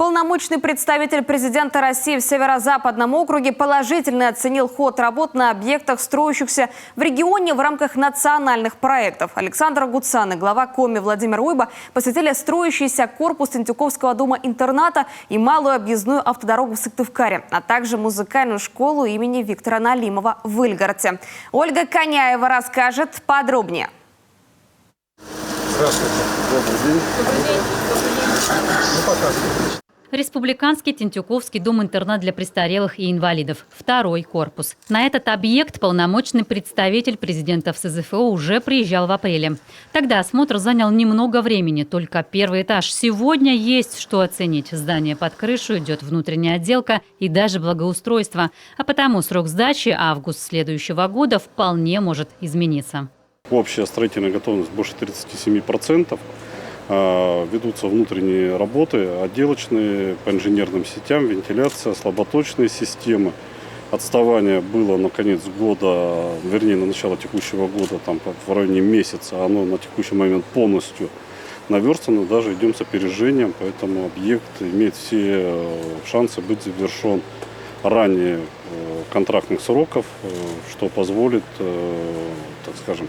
Полномочный представитель президента России в Северо-Западном округе положительно оценил ход работ на объектах, строящихся в регионе в рамках национальных проектов. Александр Гуцан и глава Коми Владимир Уйба посетили строящийся корпус Тентюковского дома-интерната и малую объездную автодорогу в Сыктывкаре, а также музыкальную школу имени Виктора Налимова в Ильгороде. Ольга Коняева расскажет подробнее. Здравствуйте. Добрый день. Добрый день. Ну, показывайте. Республиканский Тентюковский дом-интернат для престарелых и инвалидов. Второй корпус. На этот объект полномочный представитель президента в СЗФО уже приезжал в апреле. Тогда осмотр занял немного времени, только первый этаж. Сегодня есть что оценить. Здание под крышу, идет внутренняя отделка и даже благоустройство. А потому срок сдачи август следующего года вполне может измениться. Общая строительная готовность больше 37%. Ведутся внутренние работы, отделочные по инженерным сетям, вентиляция, слаботочные системы. Отставание было на конец года, вернее на начало текущего года, там в районе месяца. Оно на текущий момент полностью наверстано, даже идем с опережением, поэтому объект имеет все шансы быть завершен ранее контрактных сроков, что позволит, так скажем,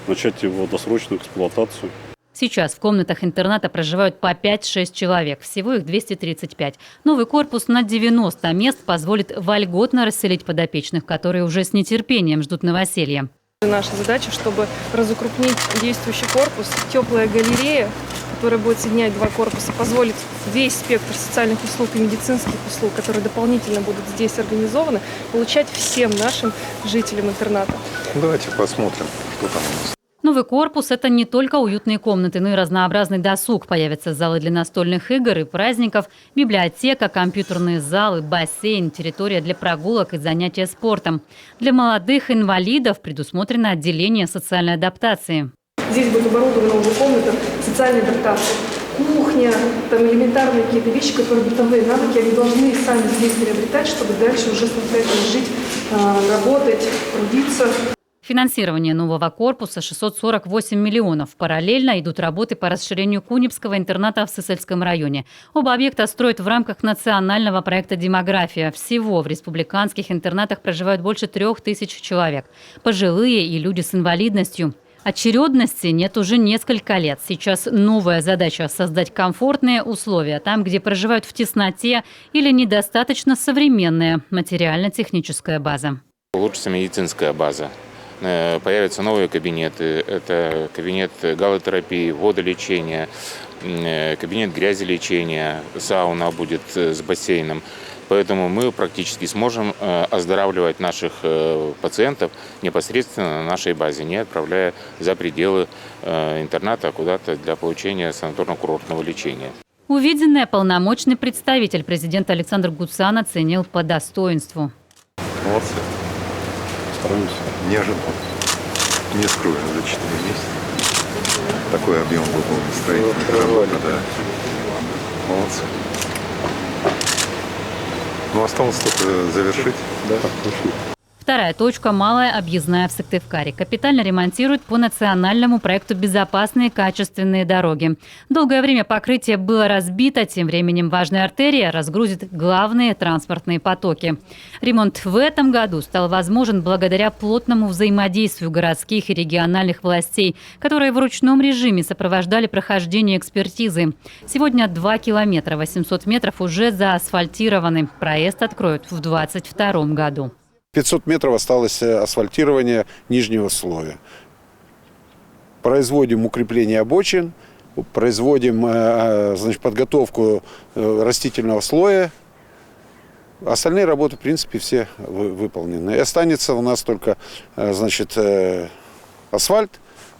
начать его досрочную эксплуатацию. Сейчас в комнатах интерната проживают по 5-6 человек. Всего их 235. Новый корпус на 90 мест позволит вольготно расселить подопечных, которые уже с нетерпением ждут новоселья. Наша задача, чтобы разукрупнить действующий корпус, теплая галерея, которая будет соединять два корпуса, позволит весь спектр социальных услуг и медицинских услуг, которые дополнительно будут здесь организованы, получать всем нашим жителям интерната. Давайте посмотрим, что там у нас. Новый корпус – это не только уютные комнаты, но и разнообразный досуг. Появятся залы для настольных игр и праздников, библиотека, компьютерные залы, бассейн, территория для прогулок и занятия спортом. Для молодых инвалидов предусмотрено отделение социальной адаптации. Здесь будет оборудована уже комната социальной адаптации. Кухня, там элементарные какие-то вещи, которые бытовые навыки, они должны сами здесь приобретать, чтобы дальше уже самостоятельно жить, работать, трудиться. Финансирование нового корпуса – 648 миллионов. Параллельно идут работы по расширению Кунипского интерната в Сысольском районе. Оба объекта строят в рамках национального проекта «Демография». Всего в республиканских интернатах проживают больше 3000 человек. Пожилые и люди с инвалидностью. Очередности нет уже несколько лет. Сейчас новая задача – создать комфортные условия там, где проживают в тесноте или недостаточно современная материально-техническая база. Улучшится медицинская база. Появятся новые кабинеты. Это кабинет галотерапии, водолечения, кабинет грязелечения, сауна будет с бассейном. Поэтому мы практически сможем оздоравливать наших пациентов непосредственно на нашей базе, не отправляя за пределы интерната куда-то для получения санаторно-курортного лечения. Увиденное полномочный представитель президента Александр Гуцан оценил по достоинству. Молодцы. Стараемся. Не ожидал. Не скрою, за 4 месяца. Такой объем выполнен строительных работ, да. Молодцы. Ну, осталось только завершить. Да, точно. Вторая точка – малая объездная в Сыктывкаре. Капитально ремонтируют по национальному проекту «Безопасные качественные дороги». Долгое время покрытие было разбито, тем временем важная артерия разгрузит главные транспортные потоки. Ремонт в этом году стал возможен благодаря плотному взаимодействию городских и региональных властей, которые в ручном режиме сопровождали прохождение экспертизы. Сегодня 2 километра 800 метров уже заасфальтированы. Проезд откроют в 2022 году. 500 метров осталось асфальтирование нижнего слоя. Производим укрепление обочин, производим подготовку растительного слоя. Остальные работы, в принципе, все выполнены. И останется у нас только асфальт,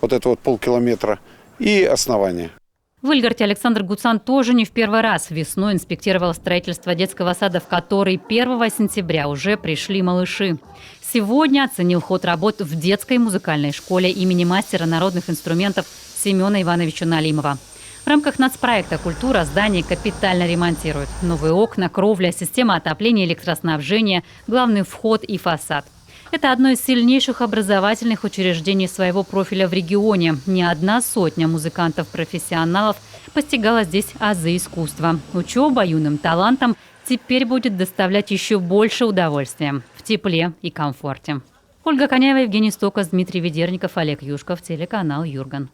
вот это вот полкилометра, и основание. В Ильгороде Александр Гуцан тоже не в первый раз. Весной инспектировал строительство детского сада, в который 1 сентября уже пришли малыши. Сегодня оценил ход работ в детской музыкальной школе имени мастера народных инструментов Семена Ивановича Налимова. В рамках нацпроекта «Культура» здание капитально ремонтируют. Новые окна, кровля, система отопления, электроснабжения, главный вход и фасад. Это одно из сильнейших образовательных учреждений своего профиля в регионе. Не 100 музыкантов-профессионалов постигала здесь азы искусства. Учеба юным талантам теперь будет доставлять еще больше удовольствия в тепле и комфорте. Ольга Коняева, Евгений Стокос, Дмитрий Ведерников, Олег Юшков, телеканал Юрган.